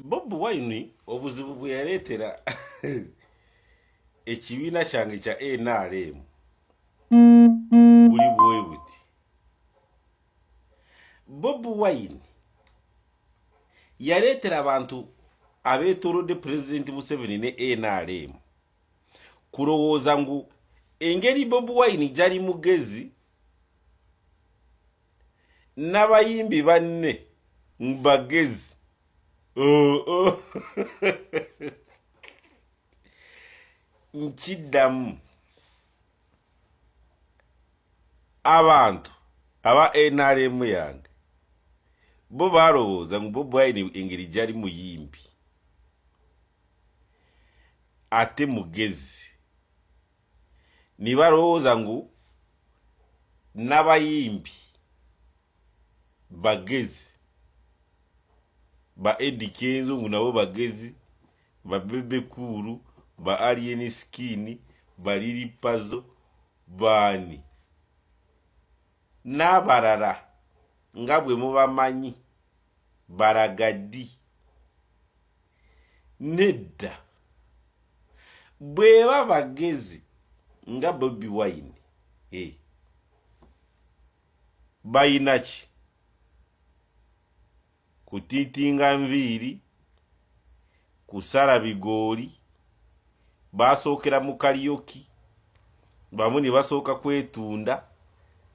Bobi Wine obuzibu bwe yaleetera ekibiina kyange kya NRM buli bwe buti. Bobi Wine yaleetera abantu abeetoolodde Pulezidenti Museveni ne NRM kulowooza ngu engeri Bobi Wine gyali mugezi n'abayimbi banne mbagezi. Nkiddamu abantu aba NRM yange bo balowooza ngu Bobi Wine engeri gyali muyimbi ate mugezi, ne balowooza ngu n'abayimbi bagezi, ba Eddie Kenzo ngu nabo bagezi, ba Bebe Cool, ba Alien Skin, ba Lili Pazo, baani n'abalala nga bwe mubamanyi baragaddi. Nedda bweba bagezi nga Bobi Wine bayina ki? Kutiitinga nviiri, kusala bigooli, basookera mu kaliyoki, bamu ne basooka kwetunda.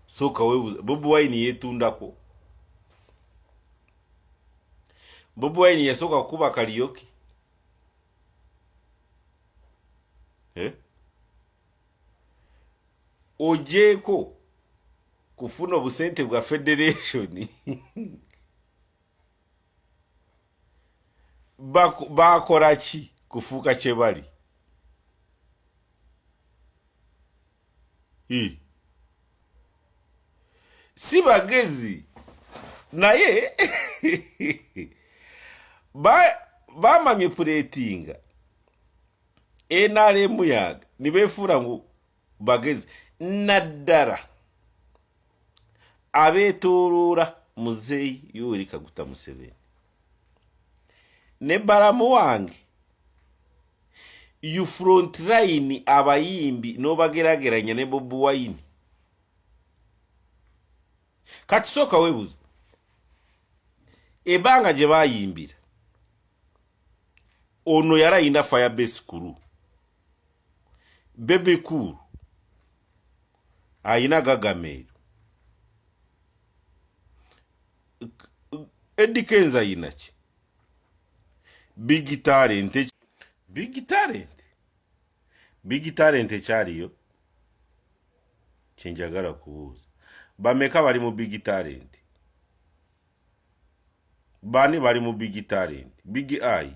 Sooka weebuuza, Bobi Wine yeetundako? Bobi Wine yasooka kukuba kaliyoki? Ogyeko kufuna obusente bwa federation bakola ki kufuuka kye bali? Si bagezi naye bamanipuletinga NRM yange ne beefuula ngu bagezi, naddala abeetooloola Muzeeyi Yoweri Kaguta Museveni ne balamu wange you front line abayimbi n'obagerageranya ne Bobi Wine. Kati sooka weebuuza, ebbanga gye baayimbira ono yali ayina Firebase Crew, Bebe Cool ayina Gagameero, Eddie Kenzo ayina ki? Big Talent ekyaliyo kyenjagala kubuuza, bameka bali mu Big Talent? Bani bali mu Big Talent? Big Eye,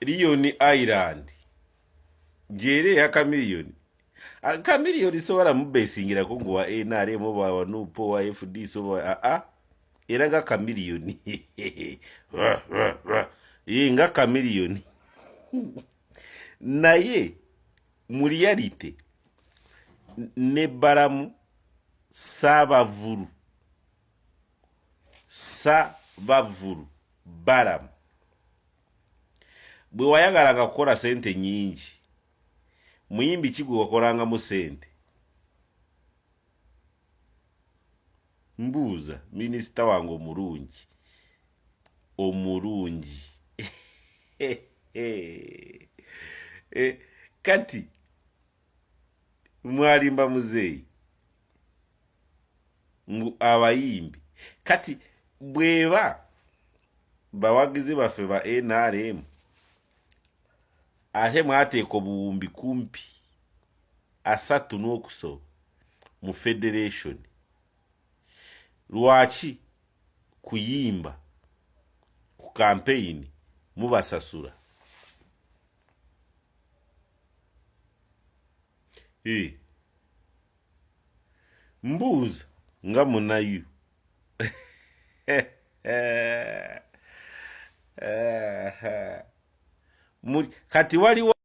Lion Island jere ya Chameleone. Chameleone sobola mubesingirako ngu wa NRM oba wa Nupo wa FD sobola era nga Chameleone nga Chameleone naye mu reality ne balamu Sabavulu balamu bwe wayagalanga kukola sente nyingi, muyimbi ki gwe wakolangamu sente? Mbuuza minisita wange omulungi kati mwalimba Muzeeyi abayimbi kati bweba bawagizi baffe ba NRM ate mwateeka obuwumbi kumpi 3 mu federation, lwaki kuyimba ku campaign mubasasula? Mbuuza nga munayu kati waliwo